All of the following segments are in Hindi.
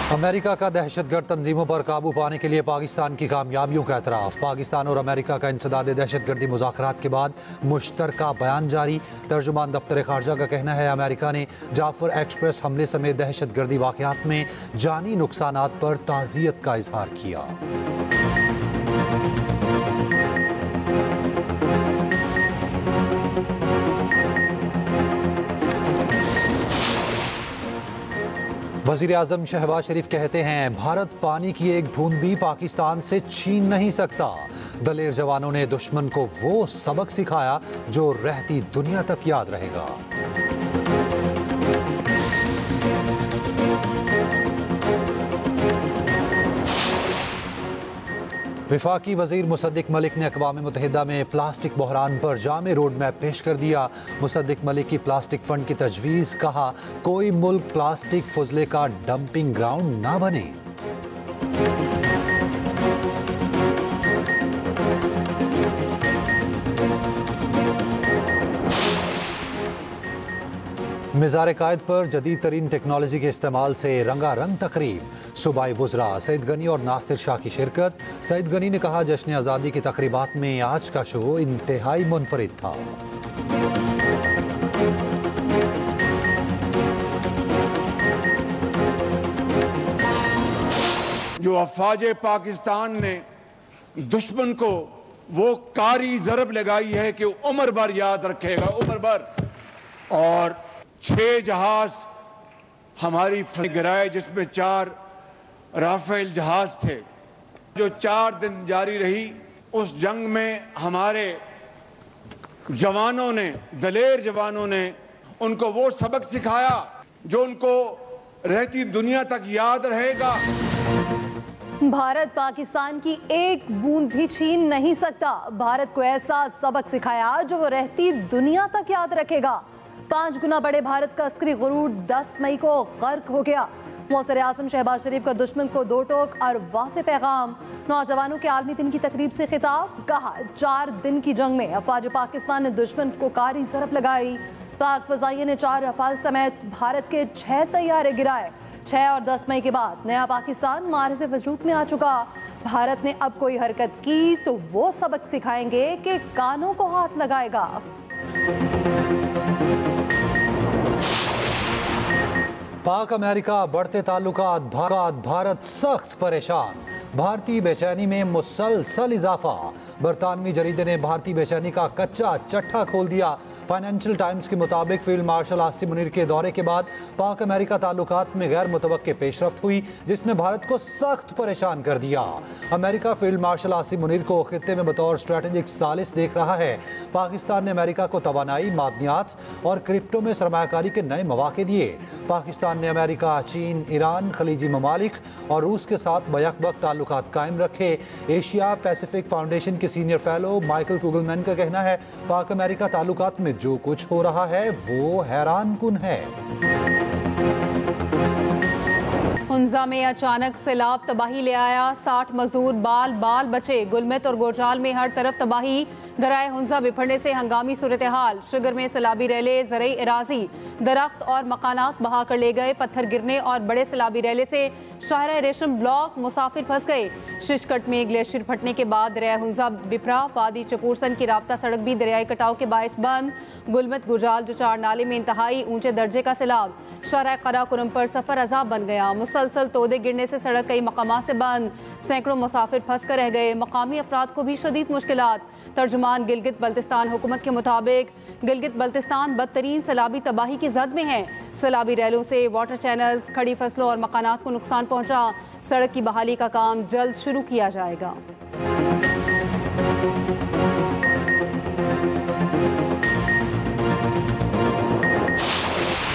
अमेरिका का दहशतगर्द तंजीमों पर काबू पाने के लिए पाकिस्तान की कामयाबियों का एतराफ़। पाकिस्तान और अमेरिका का इंसदाद दहशतगर्दी मुज़ाकरात के बाद मुश्तरका बयान जारी। तर्जुमान दफ्तर खारजा का कहना है अमेरिका ने जाफर एक्सप्रेस हमले समेत दहशतगर्दी वाक़यात में जानी नुकसानात पर ताज़ियत का इजहार किया। वज़ीर आज़म शहबाज शरीफ कहते हैं भारत पानी की एक बूंद भी पाकिस्तान से छीन नहीं सकता। दलेर जवानों ने दुश्मन को वो सबक सिखाया जो रहती दुनिया तक याद रहेगा। वफाकी वज़ीर मुसद्दिक मलिक ने अक़वाम मुत्तहिदा में प्लास्टिक बहरान पर जामे रोड मैप पेश कर दिया। मुसद्दिक मलिक की प्लास्टिक फ़ंड की तजवीज़, कहा कोई मुल्क प्लास्टिक फुजले का डंपिंग ग्राउंड ना बने। मिज़ार कायद पर जदीद तरीन टेक्नोलॉजी के इस्तेमाल से रंगारंग तकरीब। सूबाई वुज़रा सईद गनी और नासिर शाह की शिरकत। सईद गनी ने कहा जश्न आज़ादी की तकरीबात में आज का शो इंतहाई मुनफरिद था। जो अफवाज पाकिस्तान ने दुश्मन को वो कारी ज़रब लगाई है कि उम्र भर याद रखेगा, उम्र भर। और 6 जहाज हमारी गिराए जिसमें 4 राफेल जहाज थे। जो 4 दिन जारी रही उस जंग में हमारे जवानों ने, दलेर जवानों ने उनको वो सबक सिखाया जो उनको रहती दुनिया तक याद रहेगा। भारत पाकिस्तान की एक बूंद भी छीन नहीं सकता। भारत को ऐसा सबक सिखाया जो वो रहती दुनिया तक याद रखेगा। 5 गुना बड़े भारत का अस्करी गुरूर 10 मई को गर्क हो गया। वज़ीर आज़म शहबाज शरीफ का दुश्मन को 2 टोक और वाज़ेह पैगाम। नौजवानों के आलमी दिन की तकरीब से खिताब, कहा 4 दिन की जंग में अफवाज पाकिस्तान ने दुश्मन को कारी ज़रब लगाई। पाक फ़ज़ाइये ने 4 रफ़ाल समेत भारत के 6 तैयारे गिराए। 6 और 10 मई के बाद नया पाकिस्तान मारिज़ वजूद में आ चुका। भारत ने अब कोई हरकत की तो वो सबक सिखाएंगे कि कानों को हाथ लगाएगा। पाक अमेरिका बढ़ते ताल्लुकात, भारत सख्त परेशान। भारतीय बेचैनी में मुसलसल इजाफा। बरतानवी जरीदे ने भारतीय बेचैनी का कच्चा चट्टा खोल दिया। फाइनेंशियल टाइम्स के मुताबिक फील्ड मार्शल आसिम मुनीर के दौरे के बाद पाक अमेरिका ताल्लुकात में गैर मुतवक्के पेशरफ्त हुई जिसने भारत को सख्त परेशान कर दिया। America field marshal Asim Munir को खित्ते में बतौर स्ट्रेटेजिक सालिस देख रहा है। पाकिस्तान ने अमेरिका को तवानाई, मादनियात और क्रिप्टो में सरमायाकारी के नए मौके दिए। पाकिस्तान ने अमेरिका, चीन, ईरान, खलीजी ममालिक और रूस के साथ बैक वक्त ताल्लुकात कायम रखे। एशिया पैसिफिक फाउंडेशन के सीनियर फेलो माइकल कुगलमैन का कहना है पाक अमेरिका ताल्लुकात में जो कुछ हो रहा है वो हैरान कुन है। हुंजा में अचानक सैलाब तबाही ले आया। 60 मजदूर बाल बाल बचे। गुलमत और गोजाल में हर तरफ तबाही। दराए हुंजा बिफरने से हंगामी सूरत हाल। शुगर में सैलाबी रैले ज़रई इराजी, दरख्त और मकानात बहा कर ले गए। पत्थर गिरने और बड़े सैलाबी रैले से शाहरा रेशम ब्लॉक मुसाफिर फंस गए। शिशकट में ग्लेशियर फटने के बाद दरिया हुंजा बिफरा। वादी चपूरसन की राब्ता सड़क भी दरियाई कटाव के बायस बंद। गुलमत गुजाल जुचार नाले में इंतहाई ऊंचे दर्जे का सैलाब। शाहरा कराकुरम पर सफर अजाब बन गया। मुसलसल तोदे गिरने से सड़क कई मकामात से बंद। सैकड़ों मुसाफिर फंस कर रह गए। मकामी अफराद को भी शदीद मुश्किलात। तर्जुमान गिलगित बल्तिस्तान हुकूमत के मुताबिक गिलगित बल्तिस्तान बदतरीन सैलाबी तबाही की जद में है। सैलाबी रैलों से वाटर चैनल्स, खड़ी फसलों और मकानात को नुकसान पहुंचा। सड़क की बहाली का काम जल्द शुरू किया जाएगा।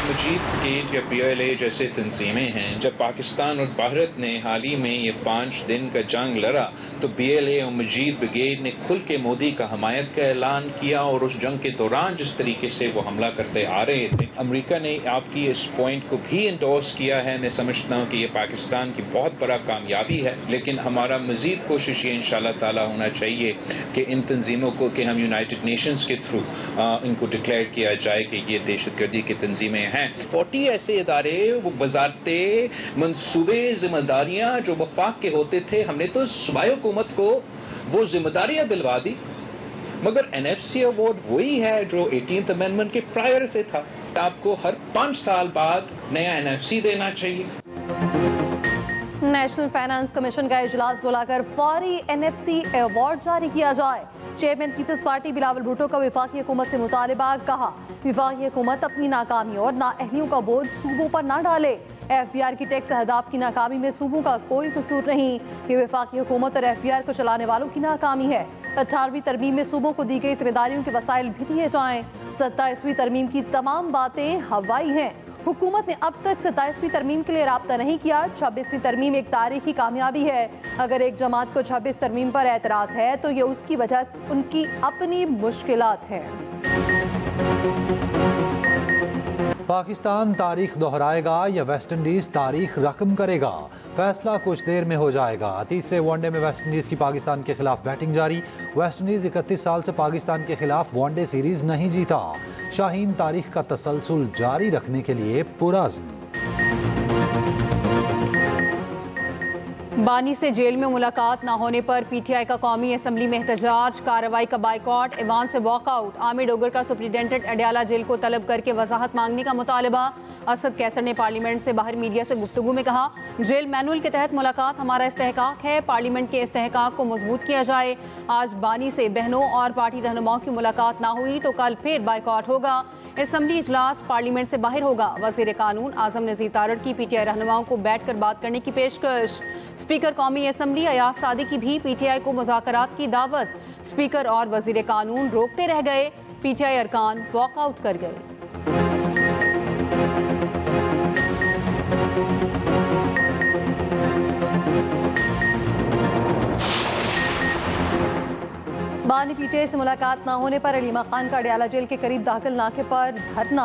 मुजीब ब्रिगेड या PLA जैसे तंजीमें हैं। जब पाकिस्तान और भारत ने हाल ही में ये 5 दिन का जंग लड़ा तो BLA और मुजीब ब्रिगेड ने खुल के मोदी का हमायत का ऐलान किया और उस जंग के दौरान जिस तरीके से वो हमला करते आ रहे थे, अमेरिका ने आपकी इस पॉइंट को भी इंडोर्स किया है। मैं समझता हूँ कि ये पाकिस्तान की बहुत बड़ा कामयाबी है, लेकिन हमारा मजीद कोशिश ये इंशाल्लाह ताला होना चाहिए कि इन तंजीमों को कि हम यूनाइटेड नेशंस के थ्रू इनको डिक्लेयर किया जाए कि ये दहशतगर्दी की तंजीमें हैं। 40 ऐसे इदारे वो वजारते मंसूबे जिम्मेदारियां जो वफाक के होते थे, हमने तो सूबाई हुकूमत को वो जिम्मेदारियां दिलवा दी। मगर NFC अवार्ड वही है जो 18th अमेंडमेंट के प्रायर से था। आपको हर 5 साल बाद नया NFC देना चाहिए। नेशनल फाइनेंस कमीशन का इजलास बुलाकर फौरी NFC अवार्ड जारी किया जाए। Chairman Peoples Party Bilawal Bhutto का वफाकी हुकूमत से मुतालबा। कहा, वफाकी हुकूमत अपनी नाकामी और नाअहलियों का बोझ सूबों पर न डाले। FBR की टैक्स अहदाफ की नाकामी में सूबों का कोई कसूर नहीं। ये वफाकी हुकूमत और FBR को चलाने वालों की नाकामी है। 18वीं तरमीम में सूबों को दी गई जिम्मेदारियों के वसाइल भी दिए जाएं। 27वीं तरमीम की तमाम बातें हवाई हैं। हुकूमत ने अब तक 27वीं तरमीम के लिए राब्ता नहीं किया। 26वीं तरमीम एक तारीखी कामयाबी है। अगर एक जमात को 26 तरमीम पर एतराज़ है तो ये उसकी वजह उनकी अपनी मुश्किलात हैं। पाकिस्तान तारीख दोहराएगा या वेस्ट इंडीज तारीख रकम करेगा, फैसला कुछ देर में हो जाएगा। तीसरे वनडे में वेस्ट इंडीज की पाकिस्तान के खिलाफ बैटिंग जारी। वेस्ट इंडीज 31 साल से पाकिस्तान के खिलाफ वनडे सीरीज नहीं जीता। शाहीन तारीख का तसलसल जारी रखने के लिए पुरअज़्म। बानी से जेल में मुलाकात न होने पर PTI का कौमी असम्बली में एहतजाज, कार्रवाई का बाइकआउट, ऐवान से वॉकआउट। आमिर डोगर का सुप्रिंटेंडेंट अडयाला जेल को तलब करके वजाहत मांगने का मुतालबा। असद कैसर ने पार्लियामेंट से बाहर मीडिया से गुफ्तगू में कहा, जेल मैनुअल के तहत मुलाकात हमारा इस्तेहकाक है, पार्लियामेंट के इस्तेहकाक को मजबूत किया जाए। आज बानी से बहनों और पार्टी रहनुमाओं की मुलाकात ना हुई तो कल फिर बाइकआउट होगा। असम्बली इजलास पार्लियामेंट से बाहर होगा। वज़ीर कानून आजम नज़ीर तारड़ की PTI रहनुमाओं को बैठ कर बात करने की पेशकश। स्पीकर कौमी असम्बली अयाज सादी की भी PTI को मुज़ाकरात की दावत। स्पीकर और वज़ीर कानून रोकते रह गए, PTI अरकान वॉकआउट कर गए। बानी PTI से मुलाकात ना होने पर अलीमा खान का अडयाला जेल के करीब दाखिल नाके पर धरना।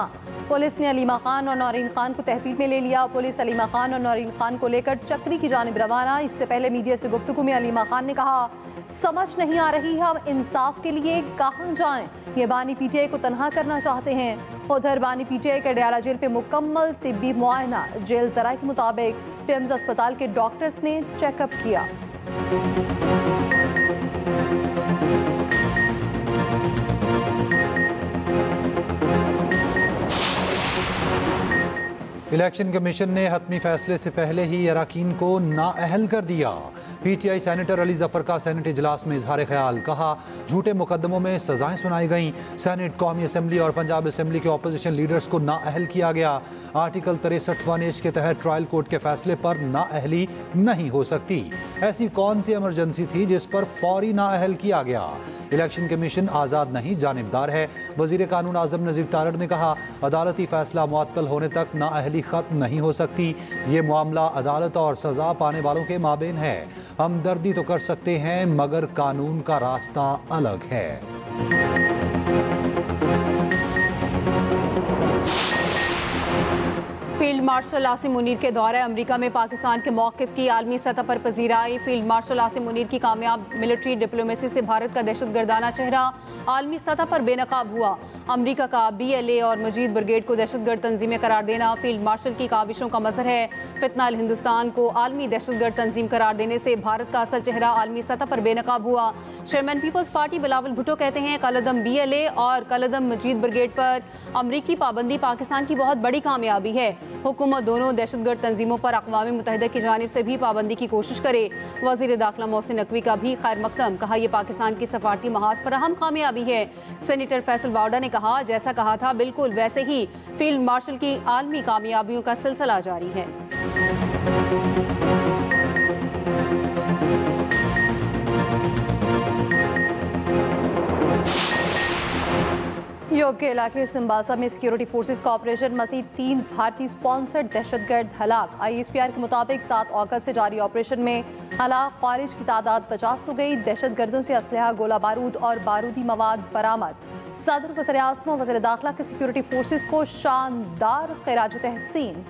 पुलिस ने अलीमा खान और नौरीन खान को तहवील में ले लिया। पुलिस अलीमा खान और नौरीन खान को लेकर चक्री की जानिब रवाना। इससे पहले मीडिया से गुफ्तगू में अलीमा खान ने कहा, समझ नहीं आ रही हम इंसाफ के लिए कहाँ जाएं। ये बानी PTI को तनहा करना चाहते हैं। उधर बानी PTI के अडयाला जेल पे मुकम्मल तिब्बी मुआयना। जेल ज़राए के मुताबिक टिम्स अस्पताल के डॉक्टर्स ने चेकअप किया। इलेक्शन कमीशन ने हतमी फैसले से पहले ही अरकान को नाअहल कर दिया। PTI सेनेटर अली जफर का सेनेट इजलास में इजहार ख्याल। कहा, झूठे मुकदमों में सजाएं सुनाई गईं। सेनेट, कौमी असम्बली और पंजाब असम्बली के अपोजिशन लीडर्स को नाअहल किया गया। आर्टिकल 63(1) के तहत ट्रायल कोर्ट के फैसले पर नाअहली नहीं हो सकती। ऐसी कौन सी इमरजेंसी थी जिस पर फौरी नाअहल किया गया? इलेक्शन कमीशन आज़ाद नहीं, जानिबदार है। वज़ीर कानून आज़म नज़ीर तारड़ ने कहा, अदालती फैसला मुअत्तल होने तक नाअहली ख़त्म नहीं हो सकती। ये मामला अदालत और सज़ा पाने वालों के माबेन है। हमदर्दी तो कर सकते हैं मगर कानून का रास्ता अलग है। फील्ड मार्शल आसिम मुनीर के दौरे अमेरिका में पाकिस्तान के मौक़िफ़ की आलमी सतह पर पजीराई। फील्ड मार्शल आसिम मुनीर की कामयाब मिलिट्री डिप्लोमेसी से भारत का दहशतगर्दाना चेहरा आलमी सतह पर बेनकाब हुआ। अमेरिका का BLA और मजीद ब्रिगेड को दहशतगर्द तंजीमें करार देना फील्ड मार्शल की काविशों का मज़हर है। फितना अल हिंदुस्तान को आलमी दहशतगर्द तंजीम करार देने से भारत का असल चेहरा आलमी सतह पर बेनकाब हुआ। Chairman Peoples Party Bilawal Bhutto कहते हैं, कलदम BLA और कलदम मजीद ब्रिगेड पर अमरीकी पाबंदी पाकिस्तान की बहुत बड़ी कामयाबी है। हुकूमत दोनों दहशतगर्द तंजीमों पर अक़वाम मुत्तहिदा की जानिब से भी पाबंदी की कोशिश करे। वज़ीर दाखिला मोहसिन नकवी का भी खैर मकदम। कहा, यह पाकिस्तान की सफारती महाज पर अहम कामयाबी है। सेनेटर फैसल वावडा ने कहा, जैसा कहा था बिल्कुल वैसे ही फील्ड मार्शल की आलमी कामयाबियों का सिलसिला जारी है। यूरोप के इलाके सिम्बासा में सिक्योरिटी फोर्सेस का ऑपरेशन, मज़ीद 3 भारतीय स्पॉन्सर्ड दहशतगर्द हलाक। ISPR के मुताबिक 7 अगस्त से जारी ऑपरेशन में हलाक खारिज की तादाद 50 हो गई। दहशतगर्दों से असलहा, गोला बारूद और बारूदी मवाद बरामद। सदर वज़ीर आज़म और वज़ीर दाखिला के सिक्योरिटी फोर्सेस को शानदार खिराज तहसीन।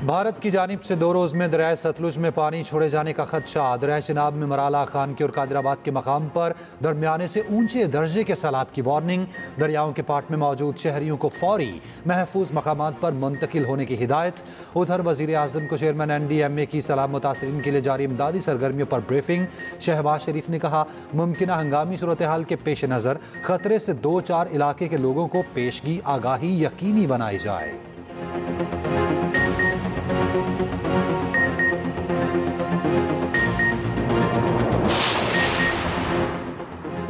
भारत की जानिब से 2 रोज में दरिया सतलुज में पानी छोड़े जाने का खदशा। दरिया चिनाब में मराला, खान की और कादिराबाद के मकाम पर दरमियाने से ऊंचे दर्जे के सैलाब की वार्निंग। दरियाओं के पाट में मौजूद शहरियों को फौरी महफूज मकामात पर मुंतकिल होने की हिदायत। उधर वजीर आजम को चेयरमैन NDMA की सैलाब मुतासरीन के लिए जारी इमदादी सरगर्मियों पर ब्रीफिंग। शहबाज शरीफ ने कहा, मुमकिन हंगामी सूरत हाल के पेश नज़र खतरे से 2-4 इलाके के लोगों को पेशगी आगाही यकीनी बनाई जाए।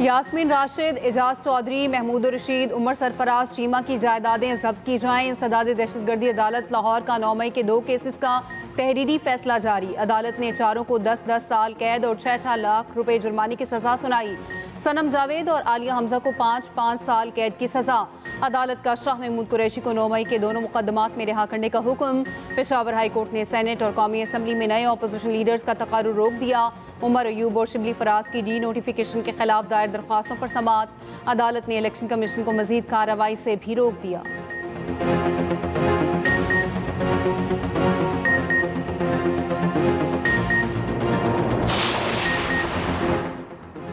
यास्मीन राशिद, एजाज चौधरी, महमूद रशीद, उमर सरफराज चीमा की जायदादें जब्त की जाएं। इंसदाद दहशतगर्दी अदालत लाहौर का 9 मई के 2 केसेस का तहरीरी फैसला जारी। अदालत ने चारों को 10-10 साल कैद और 6-6 लाख रुपए जुर्माने की सजा सुनाई। सनम जावेद और आलिया हमजा को 5-5 साल कैद की सजा। अदालत का शाह महमूद कुरैशी को 9 मई के दोनों मुकदमात में रिहा करने का हुक्म। पेशावर हाई कोर्ट ने सेनेट और कौमी असम्बली में नए अपोजिशन लीडर्स का तकारुर रोक दिया। उमर अयूब और शिबली फराज की डी नोटिफिकेशन के खिलाफ दायर दरख्वास्तों पर समाअत। अदालत ने इलेक्शन कमीशन को मजीद कार्रवाई से भी रोक दिया।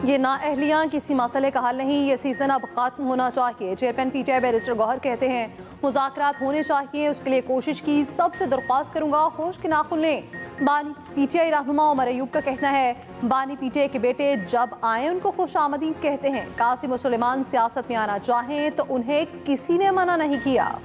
ये नाअहलियाँ किसी मसले का हल नहीं, ये सीज़न अब ख़त्म होना चाहिए। चेयरमैन PTI बैरिस्टर गौहर कहते हैं, मुज़ाकरात होने चाहिए, उसके लिए कोशिश की। सबसे दरख्वास्त करूँगा होश के नाखुन लें। बानी PTI रहनुमा उमर अयूब का कहना है, बानी PTI के बेटे जब आए उनको खुशामदीद कहते हैं। कासिम और सुलेमान सियासत में आना चाहें तो उन्हें किसी ने मना नहीं किया।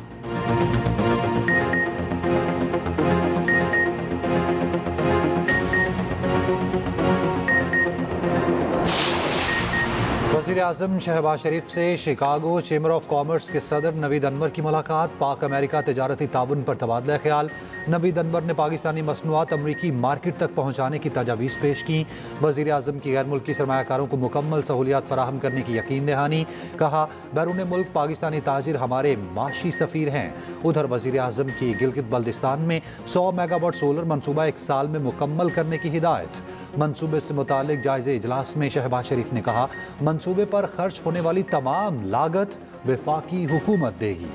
वज़ीर आज़म शहबाज शरीफ से शिकागो चेंबर ऑफ कॉमर्स के सदर नवीद अनवर की मुलाकात। पाक अमेरिका तजारती ताउन पर तबादला ख्याल। नवीद अनवर ने पाकिस्तानी मसनूआत अमरीकी मार्केट तक पहुँचाने की तजावीज़ पेश की। वज़ीर आज़म की गैर मुल्की सरमायाकारों को मुकम्मल सहूलियात फराहम करने की यकीन दहानी। कहा, बैरून मुल्क पाकिस्तानी ताजिर हमारे माशी सफ़ीर हैं। उधर वज़ीर आज़म की गिलगित बल्दिस्तान में 100 मेगावाट सोलर मनसूबा 1 साल में मुकम्मल करने की हिदायत। मनसूबे से मुतालिक जायज़े इजलास में शहबाज शरीफ ने कहा, मनसूबे पर खर्च होने वाली तमाम लागत वफाकी हुकूमत देगी।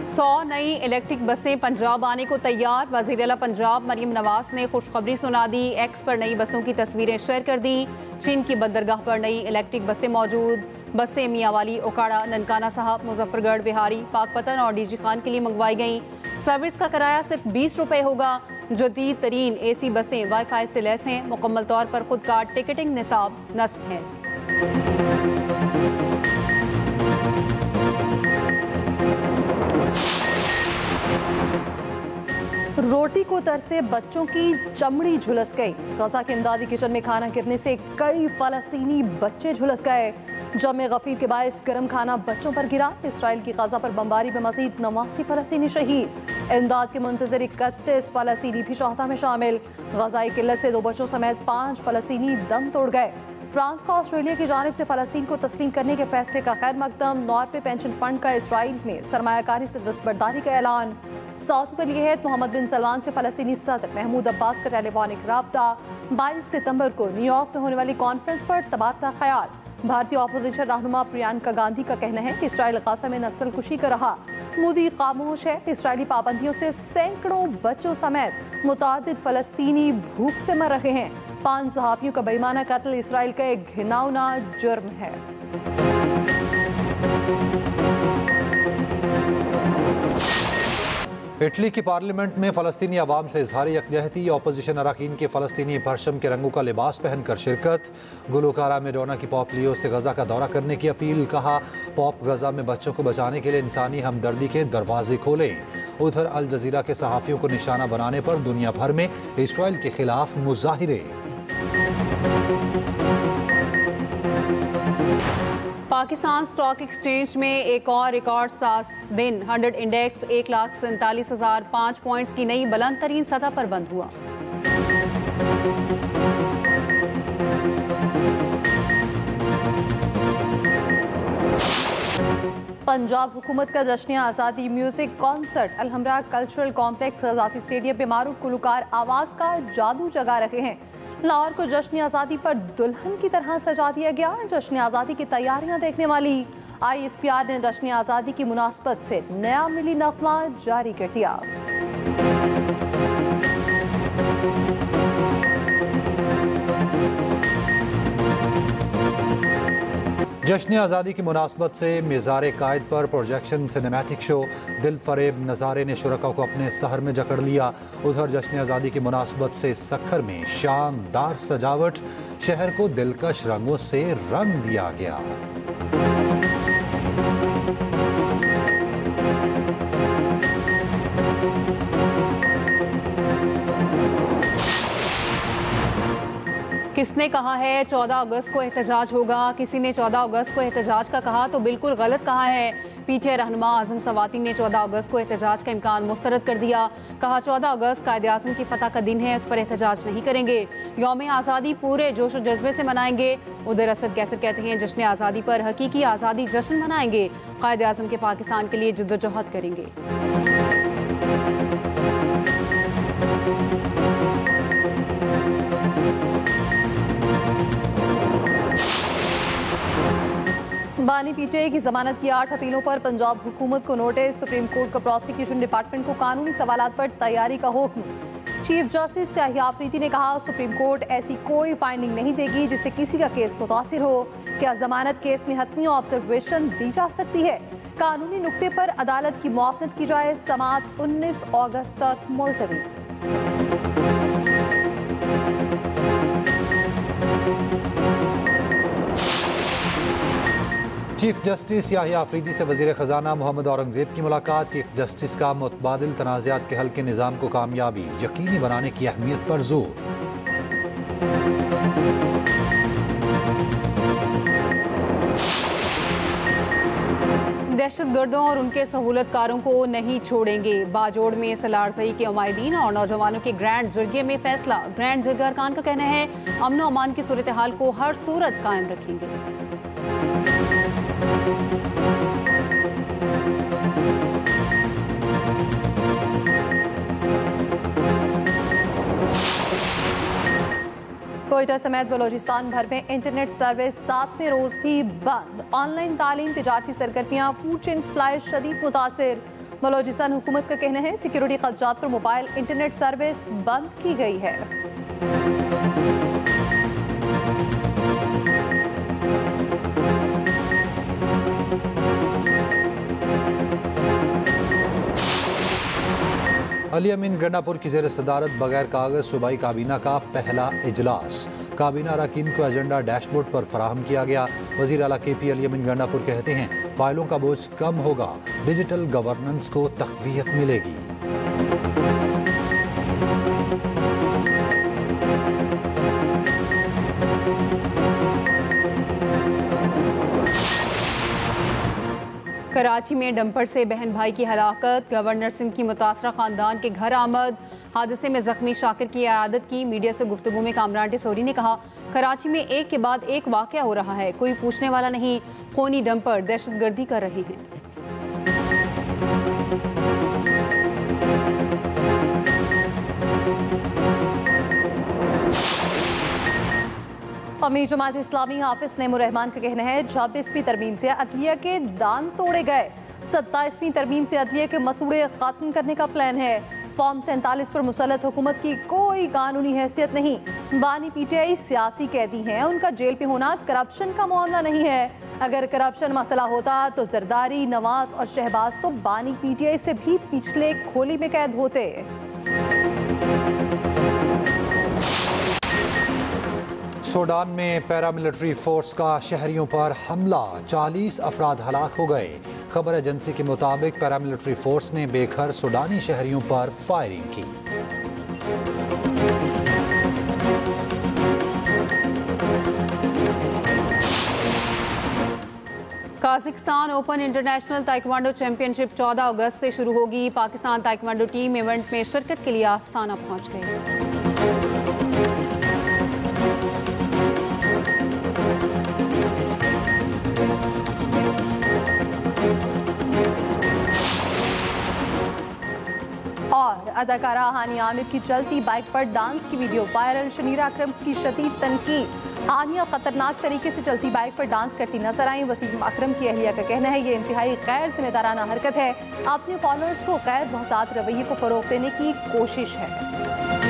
100 नई इलेक्ट्रिक बसें पंजाब आने को तैयार। वज़ीर आला पंजाब मरियम नवाज ने खुशखबरी सुना दी। एक्स पर नई बसों की तस्वीरें शेयर कर दी। चीन की बंदरगाह पर नई इलेक्ट्रिक बसें मौजूद। बसें मियांवाली, ओकाड़ा, ननकाना साहब, मुजफ्फरगढ़, बिहारी, पाकपतन और DG खान के लिए मंगवाई गई। सर्विस का किराया सिर्फ 20 रुपये होगा। जदीद तरीन AC बसें वाईफाई से लैस हैं। मुकम्मल तौर पर खुद का टिकटिंग निसाब नस्ब है। रोटी को तरसे बच्चों की चमड़ी झुलस गई। गजा के इमदादी किचन में खाना गिरने से कई फलस्तीनी बच्चे झुलस गए। जम गफीर के बायस गर्म खाना बच्चों पर गिरा। इसराइल की गजा पर बमबारी में मजीद 89 फलस्तीनी शहीद। इमदाद के मुंतजर 31 फलस्तीनी भी शहादा में शामिल। गजाई किल्लत से 2 बच्चों समेत 5 फलस्तीनी दम तोड़ गए। फ्रांस का ऑस्ट्रेलिया की जानिब से फलस्तीन को तस्लीम करने के फैसले का खैर मकदम। नॉर्वे पेंशन फंड का इसराइल में सरमायाकारी से दस्तबरदारी का ऐलान। सऊदी वली अहद मोहम्मद बिन सलमान से फलस्तीनी सदर महमूद अब्बास का टेलीफोनिक राब्ता। 22 सितंबर को न्यूयॉर्क में होने वाली कॉन्फ्रेंस पर तबादला ख्याल। भारतीय अपोजिशन रहनुमा प्रियंका गांधी का कहना है कि इसराइल गाजा में नस्ल कुशी कर रहा। मोदी खामोश है। इसराइली पाबंदियों से सैकड़ों बच्चों समेत मुतादिद फलस्तीनी भूख से मर रहे हैं। 5 सहाफियों का बेईमाना कत्ल इसराइल का एक घिनौना जुर्म है। इटली की पार्लियामेंट में फ़लस्तीनी अवाम से इजहार यकजहती। अपोजिशन अरकान के फ़लस्तीनी परचम के रंगों का लिबास पहनकर शिरकत। गुलकारा मेडोना की पॉप लियो से गजा का दौरा करने की अपील। कहा, पॉप गजा में बच्चों को बचाने के लिए इंसानी हमदर्दी के दरवाजे खोलें। उधर अल जजीरा के सहाफ़ियों को निशाना बनाने पर दुनिया भर में इसराइल के खिलाफ मुजाहिरे। पाकिस्तान स्टॉक एक्सचेंज में एक और रिकॉर्ड साज दिन। 100 इंडेक्स 1,47,005 पॉइंट्स की नई बुलंद तरीन सतह पर बंद हुआ। पंजाब हुकूमत का जश्न आज़ादी music concert Alhamra cultural complex Gaddafi stadium में मारूफ गुलकार आवाज़ का जादू जगा रहे हैं। लाहौर को जश्न आज़ादी पर दुल्हन की तरह सजा दिया गया। जश्न आज़ादी की तैयारियां देखने वाली ISPR ने जश्न आज़ादी की मुनासबत से नया मिली नगमा जारी कर दिया। जश्न आज़ादी की मुनासबत से मिज़ार कायद पर प्रोजेक्शन सिनेमैटिक शो दिल फरेब नज़ारे ने शुरका को अपने सहर में जकड़ लिया। उधर जश्न आज़ादी की मुनासबत से सखर में शानदार सजावट, शहर को दिलकश रंगों से रंग दिया गया। किसने कहा है 14 अगस्त को एहतजाज होगा? किसी ने 14 अगस्त को एहतजाज का कहा तो बिल्कुल गलत कहा है। पीटीआई रहनुमा आज़म सवाती ने 14 अगस्त को एहतजाज का इम्कान मुस्तरद कर दिया। कहा 14 अगस्त कायद-ए-आज़म की फतह का दिन है, इस पर एहतजाज नहीं करेंगे। यौम आज़ादी पूरे जोश और जज्बे से मनाएंगे। उधर असद कैसर कहते हैं जश्न आज़ादी पर हकीकी आज़ादी जश्न मनाएंगे, कायद-ए-आज़म के पाकिस्तान के लिए जद्दोजहद करेंगे। बानी पीटीआई की जमानत की 8 अपीलों पर पंजाब हुकूमत को नोटिस। सुप्रीम कोर्ट का प्रोसिक्यूशन डिपार्टमेंट को कानूनी सवालात पर तैयारी का हुक्म। चीफ जस्टिस याहिया आफरीदी ने कहा सुप्रीम कोर्ट ऐसी कोई फाइंडिंग नहीं देगी जिससे किसी का केस मुतासिर हो। क्या जमानत केस में हतमी ऑब्जर्वेशन दी जा सकती है? कानूनी नुक्ते पर अदालत की मुआवनत की जाए। समाअत 19 अगस्त तक मुलतवी। चीफ जस्टिस याहिया आफरीदी से वज़ीर ख़जाना मोहम्मद औरंगज़ेब की मुलाकात। चीफ जस्टिस का मुतबादिल तनाज़ात के हल के निज़ाम को कामयाबी यकीनी बनाने की अहमियत पर जोर। दहशतगर्दों और उनके सहूलतकारों को नहीं छोड़ेंगे। बाजोड़ में सलारजई के उमायदीन और नौजवानों के ग्रैंड जरगे में फैसला। ग्रैंड जरगा अरकान का कहना है अमन और अमान की सूरत हाल को हर सूरत कायम रखेंगे। कोयटा समेत बलोचिस्तान भर में इंटरनेट सर्विस 7वें रोज भी बंद। ऑनलाइन तालीम, तिजारती सरगर्मियां, फूड चेन सप्लाई शदीद मुतासिर। बलोचिस्तान हुकूमत का कहना है सिक्योरिटी खदशात पर मोबाइल इंटरनेट सर्विस बंद की गई है। अली अमीन गंडापुर की ज़ेर सदारत बगैर कागज सूबाई काबीना का पहला इजलास। काबीना अरकान को एजेंडा डैशबोर्ड पर फराहम किया गया। वज़ीर आला KP अली अमीन गंडापुर कहते हैं फाइलों का बोझ कम होगा, डिजिटल गवर्नेंस को तक़वियत मिलेगी। कराची में डंपर से बहन भाई की हलाकत। गवर्नर सिंध की मुतासरा खानदान के घर आमद। हादसे में जख्मी शाकिर की इयादत की। मीडिया से गुफ्तगू में कामरान टिसोरी ने कहा कराची में एक के बाद एक वाक़या हो रहा है, कोई पूछने वाला नहीं। खूनी डंपर दहशतगर्दी कर रहे हैं। अमीर जमात इस्लामी हाफिज नईमुर रहमान का कहना है 26वीं तरमीम से अदलिया के दान तोड़े गए। 27वीं तरमीम से अदलिया के मसूड़े खत्म करने का प्लान है। फॉर्म 47 पर मुसल्लत हुकूमत की कोई कानूनी हैसियत नहीं। बानी PTI सियासी कैदी हैं, उनका जेल पे होना करप्शन का मामला नहीं है। अगर करप्शन मसला होता तो जरदारी, नवाज और शहबाज तो बानी PTI से भी पिछले खोली में कैद होते। सूडान में पैरामिलिट्री फोर्स का शहरियों पर हमला, 40 अफराद हलाक हो गए। खबर एजेंसी के मुताबिक पैरामिलिट्री फोर्स ने बेघर सूडानी शहरियों पर फायरिंग की। काज़िकिस्तान ओपन इंटरनेशनल ताइक्वांडो चैंपियनशिप 14 अगस्त से शुरू होगी। पाकिस्तान ताइक्वांडो टीम इवेंट में शिरकत के लिए आस्ताना पहुंच गई। और और अदाकारा हानिया आमिर की चलती बाइक पर डांस की वीडियो वायरल। शनीरा अकरम की शदीद तनकीद। हानिया खतरनाक तरीके से चलती बाइक पर डांस करती नजर आई। वसीम अकरम की अहलिया का कहना है ये इंतहाई गैर जिम्मेदाराना हरकत है, अपने फॉलोअर्स को गैर मोहतात रवैये को फरोग देने की कोशिश है।